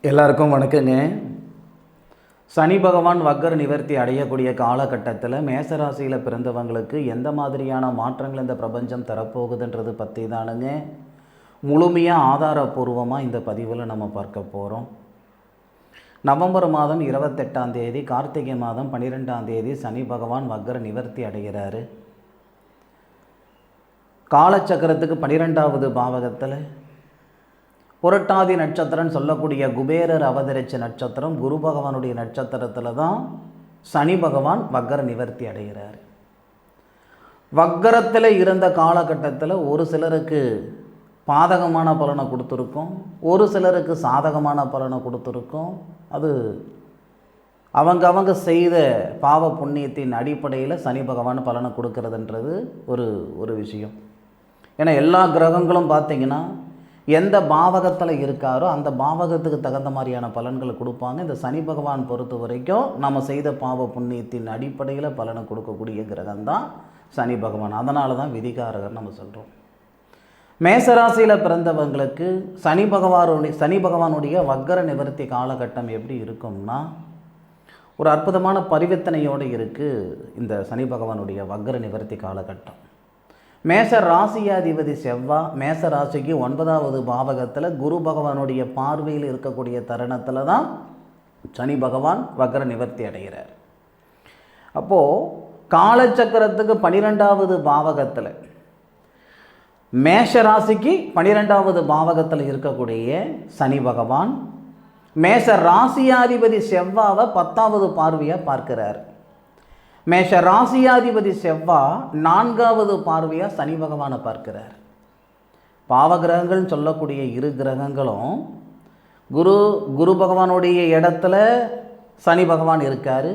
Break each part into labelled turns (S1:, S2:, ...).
S1: எல்லாருக்கும் வணக்கங்க. சனி பகவான் வக்கர நிவர்த்தி அடையக்கூடிய காலகட்டத்தில் மேசராசியில் பிறந்தவங்களுக்கு எந்த மாதிரியான மாற்றங்கள் இந்த பிரபஞ்சம் தரப்போகுதுன்றது பற்றி தானுங்க முழுமையாக ஆதாரபூர்வமாக இந்த பதிவில் நம்ம பார்க்க போகிறோம். நவம்பர் மாதம் 28ஆம் தேதி கார்த்திகை மாதம் 12ஆம் தேதி சனி பகவான் வக்கர நிவர்த்தி அடைகிறாரு. காலச்சக்கரத்துக்கு 12வது பாவகத்தில் புரட்டாதி நட்சத்திரம்னு சொல்லக்கூடிய குபேரர் அவதரித்த நட்சத்திரம் குரு பகவானுடைய நட்சத்திரத்தில் தான் சனி பகவான் வக்கர நிவர்த்தி அடைகிறார். வக்கரத்தில் இருந்த காலகட்டத்தில் ஒரு சிலருக்கு பாதகமான பலனை கொடுத்துருக்கோம், ஒரு சிலருக்கு சாதகமான பலனை கொடுத்துருக்கோம். அது அவங்க செய்த பாவ புண்ணியத்தின் அடிப்படையில் சனி பகவான் பலனை கொடுக்கறதுன்றது ஒரு விஷயம். ஏன்னா எல்லா கிரகங்களும் பார்த்திங்கன்னா எந்த பாவகத்தில் இருக்காரோ அந்த பாவகத்துக்கு தகுந்த மாதிரியான பலன்களை கொடுப்பாங்க. இந்த சனி பகவான் பொறுத்த வரைக்கும் நம்ம செய்த பாவ புண்ணியத்தின் அடிப்படையில் பலனை கொடுக்கக்கூடிய கிரகம்தான் சனி பகவான். அதனால தான் விதிகாரகர் நம்ம சொல்கிறோம். மேசராசியில் பிறந்தவங்களுக்கு சனி பகவானுடைய வக்கர நிவர்த்தி காலகட்டம் எப்படி இருக்கும்னா ஒரு அற்புதமான பரிவர்த்தனையோடு இருக்குது. இந்த சனி பகவானுடைய வக்கர நிவர்த்தி காலகட்டம் மேச ராசியாதிபதி செவ்வாய் மேச ராசிக்கு 9வது பாவகத்தில் குரு பகவானுடைய பார்வையில் இருக்கக்கூடிய தருணத்தில் தான் சனி பகவான் வக்கர நிவர்த்தி அடைகிறார். அப்போது காலச்சக்கரத்துக்கு 12வது பாவகத்தில் மேஷ ராசிக்கு 12வது பாவகத்தில் இருக்கக்கூடிய சனி பகவான் மேஷ ராசியாதிபதி செவ்வாவை 10வது பார்வையாக பார்க்கிறார். மேஷ ராசியாதிபதி செவ்வாய் 4வது பார்வையாக சனி பகவானை பார்க்கிறார். பாவகிரகங்கள்னு சொல்லக்கூடிய இரு கிரகங்களும் குரு பகவானுடைய இடத்துல சனி பகவான் இருக்கார்.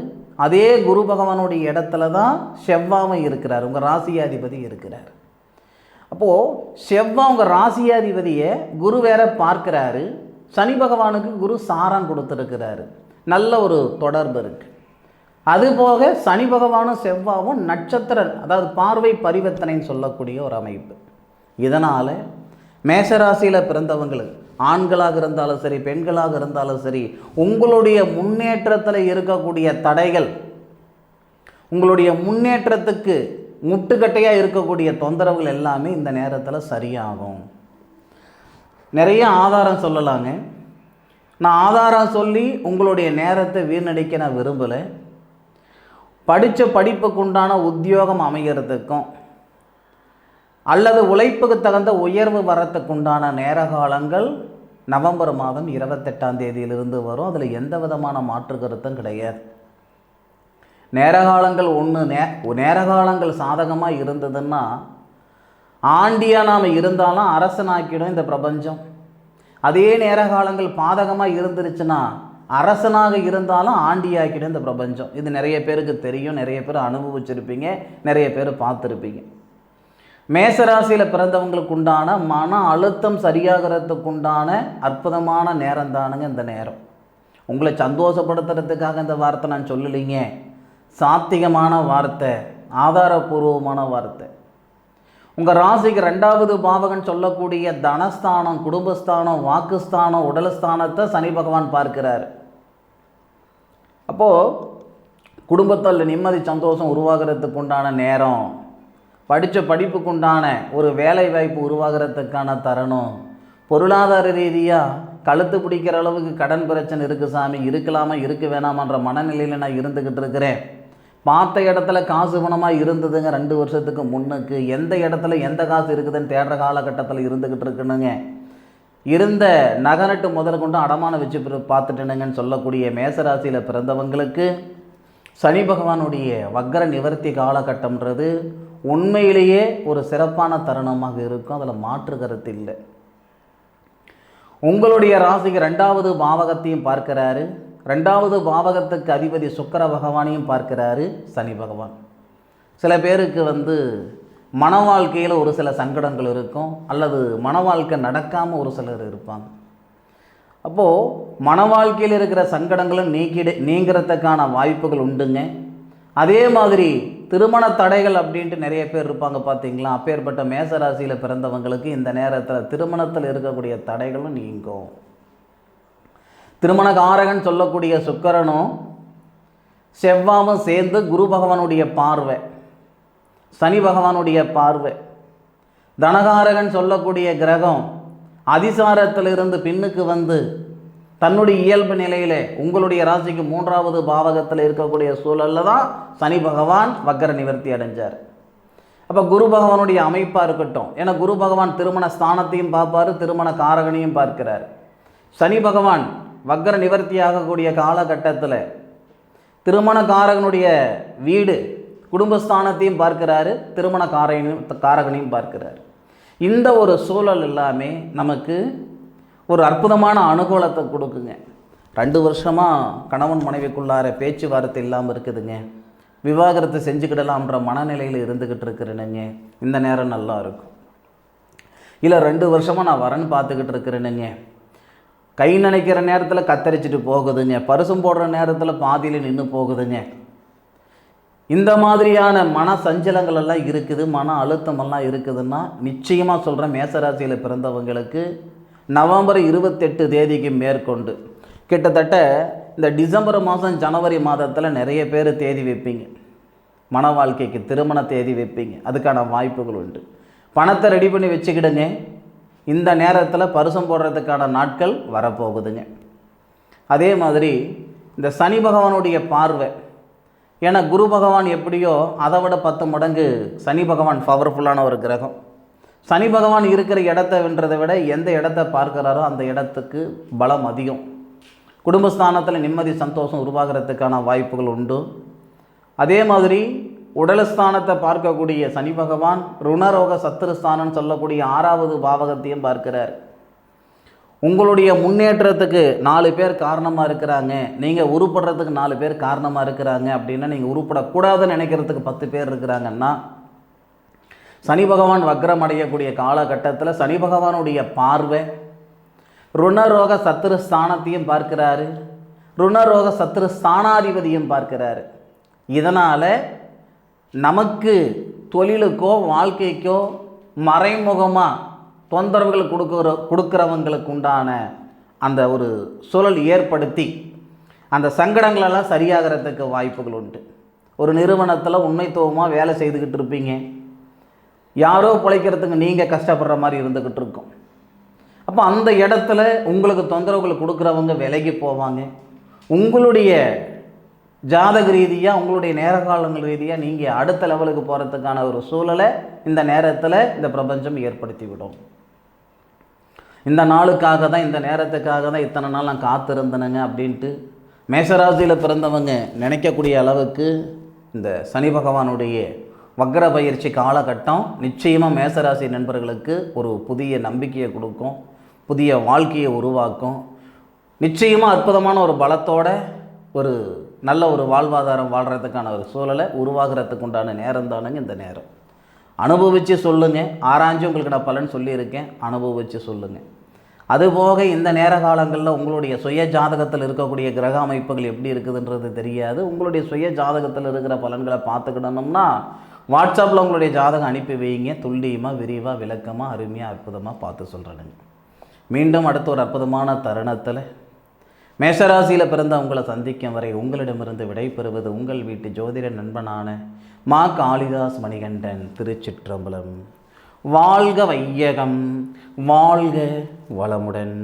S1: அதே குரு பகவானுடைய இடத்துல தான் செவ்வாவும் இருக்கிறார், உங்கள் ராசியாதிபதி இருக்கிறார். அப்போது செவ்வாய் உங்கள் ராசியாதிபதியை குரு வேற பார்க்கிறாரு. சனி பகவானுக்கு குரு சாரம் கொடுத்துருக்கிறாரு. நல்ல ஒரு தொடர்பு இருக்குது. அதுபோக சனி பகவானும் செவ்வாவும் நட்சத்திர அதாவது பார்வை பரிவர்த்தனைன்னு சொல்லக்கூடிய ஒரு அமைப்பு. இதனால் மேஷராசியில் பிறந்தவங்களுக்கு ஆண்களாக இருந்தாலும் சரி பெண்களாக இருந்தாலும் சரி உங்களுடைய முன்னேற்றத்தில் இருக்கக்கூடிய தடைகள், உங்களுடைய முன்னேற்றத்துக்கு முட்டுக்கட்டையாக இருக்கக்கூடிய தொந்தரவுகள் எல்லாமே இந்த நேரத்தில் சரியாகும். நிறைய ஆதாரம் சொல்லலாங்க. நான் ஆதாரம் சொல்லி உங்களுடைய நேரத்தை வீணடிக்க நான் விரும்பலை. படித்த படிப்புக்கு உண்டான உத்தியோகம் அமைகிறதுக்கும் அல்லது உழைப்புக்கு தகுந்த உயர்வு வரத்துக்கு உண்டான நேர காலங்கள் நவம்பர் மாதம் 28ஆம் தேதியிலிருந்து வரும். அதில் எந்த விதமான மாற்று கருத்தும் கிடையாது. நேரகாலங்கள் நேரகாலங்கள் சாதகமாக இருந்ததுன்னா ஆண்டியாக நாம் இருந்தாலும் அரசனாக்கிடும் இந்த பிரபஞ்சம். அதே நேரகாலங்கள் பாதகமாக இருந்துருச்சுன்னா அரசனாக இருந்தாலும் ஆண்டியாக்கிடும் இந்த பிரபஞ்சம். இது நிறைய பேருக்கு தெரியும், நிறைய பேர் அனுபவிச்சிருப்பீங்க, நிறைய பேர் பார்த்துருப்பீங்க. மேசராசியில் பிறந்தவங்களுக்கு உண்டான மன அழுத்தம் சரியாகிறதுக்கு உண்டான அற்புதமான நேரம் தானுங்க இந்த நேரம். உங்களை சந்தோஷப்படுத்துறதுக்காக இந்த வார்த்தை நான் சொல்லலைங்க. சாத்திகமான வார்த்தை, ஆதாரபூர்வமான வார்த்தை. உங்கள் ராசிக்கு 2வது பாவகன் சொல்லக்கூடிய தனஸ்தானம், குடும்பஸ்தானம், வாக்குஸ்தானம், உடல்ஸ்தானத்தை சனி பகவான் பார்க்கிறார். அப்போது குடும்பத்தில் நிம்மதி சந்தோஷம் உருவாகிறதுக்கு உண்டான நேரம், படித்த படிப்புக்கு உண்டான ஒரு வேலை வாய்ப்பு உருவாகிறதுக்கான தருணம், பொருளாதார ரீதியாக கழுத்து பிடிக்கிற அளவுக்கு கடன் பிரச்சனை இருக்குது சாமி, இருக்கலாமா இருக்க வேணாமான்ற மனநிலையில் நான் இருந்துக்கிட்டு இருக்கிறேன். பார்த்த இடத்துல காசு பணமாக இருந்ததுங்க 2 வருஷத்துக்கு முன்னுக்கு, எந்த இடத்துல எந்த காசு இருக்குதுன்னு தேடுற காலகட்டத்தில் இருந்துக்கிட்டு இருக்குனுங்க. இருந்த நகநட்டு முதல் கொண்டு அடமான வச்சு பார்த்துட்டுனுங்கன்னு சொல்லக்கூடிய மேசராசியில் பிறந்தவங்களுக்கு சனி பகவானுடைய வக்கர நிவர்த்தி காலகட்டம்ன்றது உண்மையிலேயே ஒரு சிறப்பான தருணமாக இருக்கும். அதில் மாற்று கருத்து இல்லை. உங்களுடைய ராசிக்கு 2வது பாவகத்தையும் பார்க்கிறாரு. 2வது பாவகத்துக்கு அதிபதி சுக்கிர பகவானையும் பார்க்கிறாரு சனி பகவான். சில பேருக்கு மன வாழ்க்கையில் ஒரு சில சங்கடங்கள் இருக்கும், அல்லது மன வாழ்க்கை நடக்காமல் ஒரு சிலர் இருப்பாங்க. அப்போது மன வாழ்க்கையில் இருக்கிற சங்கடங்களும் நீங்கிறதுக்கான வாய்ப்புகள் உண்டுங்க. அதே மாதிரி திருமண தடைகள் அப்படின்ட்டு நிறைய பேர் இருப்பாங்க பார்த்தீங்களா. அப்பேற்பட்ட மேசராசியில் பிறந்தவங்களுக்கு இந்த நேரத்தில் திருமணத்தில் இருக்கக்கூடிய தடைகளும் நீங்கும். திருமணகாரகன் சொல்லக்கூடிய சுக்கிரனும் செவ்வாவும் சேர்ந்து குரு பகவானுடைய பார்வை, சனி பகவானுடைய பார்வை, தனகாரகன் சொல்லக்கூடிய கிரகம் அதிசாரத்திலிருந்து பின்னுக்கு வந்து தன்னுடைய இயல்பு நிலையில் உங்களுடைய ராசிக்கு 3வது பாவகத்தில் இருக்கக்கூடிய சூழலில் தான் சனி பகவான் வக்கர நிவர்த்தி அடைஞ்சார். அப்போ குரு பகவானுடைய அமைப்பாக இருக்கட்டும், ஏன்னா குரு பகவான் திருமண ஸ்தானத்தையும் பார்ப்பார், திருமண காரகனையும் பார்க்கிறார். சனி பகவான் வக்கர நிவர்த்தி ஆகக்கூடிய காலகட்டத்தில் திருமண காரகனுடைய வீடு குடும்பஸ்தானத்தையும் பார்க்கிறாரு, திருமண காரகனையும் பார்க்கிறார். இந்த ஒரு சூழல் எல்லாமே நமக்கு ஒரு அற்புதமான அனுகூலத்தை கொடுக்குங்க. 2 வருஷமாக கணவன் மனைவிக்குள்ளார பேச்சுவார்த்தை இல்லாமல் இருக்குதுங்க, விவாகரத்தை செஞ்சுக்கிடலாம்ன்ற மனநிலையில் இருந்துக்கிட்டு இருக்கிறேனுங்க, இந்த நேரம் நல்லா இருக்கும். இல்லை 2 வருஷமாக நான் வரன்னு பார்த்துக்கிட்டு இருக்கிறேனுங்க, கை நினைக்கிற நேரத்தில் கத்தரிச்சிட்டு போகுதுங்க, பரிசம் போடுற நேரத்தில் பாதியில் நின்று போகுதுங்க, இந்த மாதிரியான மன சஞ்சலங்கள் எல்லாம் இருக்குது, மன அழுத்தமெல்லாம் இருக்குதுன்னா நிச்சயமாக சொல்கிறேன், மேசராசியில் பிறந்தவங்களுக்கு நவம்பர் 28 தேதிக்கு மேற்கொண்டு கிட்டத்தட்ட இந்த டிசம்பர் மாதம் ஜனவரி மாதத்தில் நிறைய பேர் தேதி வைப்பீங்க, மன வாழ்க்கைக்கு திருமண தேதி வைப்பீங்க, அதுக்கான வாய்ப்புகள் உண்டு. பணத்தை ரெடி பண்ணி வச்சுக்கிடுங்க, இந்த நேரத்தில் பரிசம் போடுறதுக்கான நாட்கள் வரப்போகுதுங்க. அதே மாதிரி இந்த சனி பகவானுடைய பார்வை, ஏன்னா குரு பகவான் எப்படியோ அதை விட 10 மடங்கு சனி பகவான் பவர்ஃபுல்லான ஒரு கிரகம். சனி பகவான் இருக்கிற இடத்த வென்றதை விட எந்த இடத்த பார்க்குறாரோ அந்த இடத்துக்கு பலம் அதிகம். குடும்பஸ்தானத்தில் நிம்மதி சந்தோஷம் உருவாகிறதுக்கான வாய்ப்புகள் உண்டு. அதே மாதிரி உடல்ஸ்தானத்தை பார்க்கக்கூடிய சனி பகவான் ருணரோக சத்துருஸ்தானம் சொல்லக்கூடிய 6வது பாவகத்தையும் பார்க்கிறார். உங்களுடைய முன்னேற்றத்துக்கு 4 பேர் காரணமாக இருக்கிறாங்க, நீங்கள் உருப்படுறதுக்கு 4 பேர் காரணமாக இருக்கிறாங்க அப்படின்னா, நீங்கள் உருப்படக்கூடாதுன்னு நினைக்கிறதுக்கு 10 பேர் இருக்கிறாங்கன்னா, சனி பகவான் வக்ரம் அடையக்கூடிய காலகட்டத்தில் சனி பகவானுடைய பார்வை ருணரோக சத்துரு ஸ்தானத்தையும் பார்க்கிறாரு, ருணரோக சத்துரு ஸ்தானாதிபதியும் பார்க்கிறாரு. இதனால் நமக்கு தொழிலுக்கோ வாழ்க்கைக்கோ மறைமுகமாக தொந்தரவுகள் கொடுக்குறவங்களுக்கு உண்டான அந்த ஒரு சூழல் ஏற்படுத்தி அந்த சங்கடங்களெல்லாம் சரியாகிறதுக்கு வாய்ப்புகள் உண்டு. ஒரு நிறுவனத்தில் உண்மைத்துவமாக வேலை செய்துக்கிட்டு இருப்பீங்க, யாரோ பிழைக்கிறதுக்கு நீங்கள் கஷ்டப்படுற மாதிரி இருந்துக்கிட்டு இருக்கோம். அப்போ அந்த இடத்துல உங்களுக்கு தொந்தரவுகள் கொடுக்குறவங்க விலகி போவாங்க. உங்களுடைய ஜாதக ரீதியாக உங்களுடைய நேரகாலங்கள் ரீதியாக நீங்கள் அடுத்த லெவலுக்கு போகிறதுக்கான ஒரு சூழலை இந்த நேரத்தில் இந்த பிரபஞ்சம் ஏற்படுத்தி விடும். இந்த நாளுக்காக தான், இந்த நேரத்துக்காக தான் இத்தனை நாள் நான் காத்திருந்தேனுங்க அப்படின்ட்டு மேஷராசியில் பிறந்தவங்க நினைக்கக்கூடிய அளவுக்கு இந்த சனி பகவானுடைய வக்ர பயிற்சி காலகட்டம் நிச்சயமாக மேஷராசி நண்பர்களுக்கு ஒரு புதிய நம்பிக்கையை கொடுக்கும், புதிய வாழ்க்கையை உருவாக்கும். நிச்சயமாக அற்புதமான ஒரு பலத்தோட ஒரு நல்ல ஒரு வாழ்வாதாரம் வாழ்கிறதுக்கான ஒரு சூழலை உருவாகிறதுக்கு உண்டான நேரம் தானுங்க இந்த நேரம். அனுபவித்து சொல்லுங்கள், ஆராய்ஞ்சு உங்களுக்கு நான் பலன் சொல்லியிருக்கேன், அனுபவித்து சொல்லுங்கள். அதுபோக இந்த நேர காலங்களில் உங்களுடைய சுய ஜாதகத்தில் இருக்கக்கூடிய கிரக அமைப்புகள் எப்படி இருக்குதுன்றது தெரியாது. உங்களுடைய சுய ஜாதகத்தில் இருக்கிற பலன்களை பார்த்துக்கிடணும்னா வாட்ஸ்அப்பில் உங்களுடைய ஜாதகம் அனுப்பி வைங்க, துல்லியமாக விரிவாக விளக்கமாக அருமையாக அற்புதமாக பார்த்து சொல்கிறேனுங்க. மீண்டும் அடுத்த ஒரு அற்புதமான தருணத்தில் மேஷராசியில் பிறந்த உங்களை சந்திக்கும் வரை உங்களிடமிருந்து விடைபெறுவது உங்கள் வீட்டு ஜோதிட நண்பனான மா காளிதாஸ் மணிகண்டன். திருச்சிற்றம்பலம். வாழ்க வையகம், வாழ்க வளமுடன்.